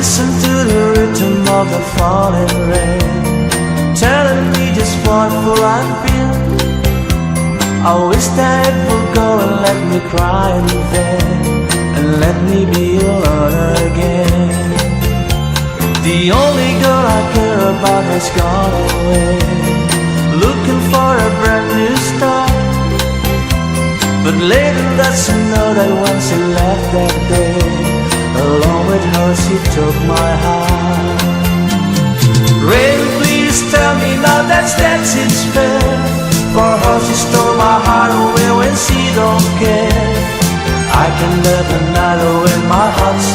listen to the rhythm of the falling rain, telling me just what will I feel. I wish that it would go and let me cry in vain, and let me be alone again. The only girl I care about has gone away, looking for a brand new start. But later that's to know that when she left that day, along with her she took my heart. Rain, please tell me now that it's fair. For her she stole my heart away when she don't care. I can live another when my heart's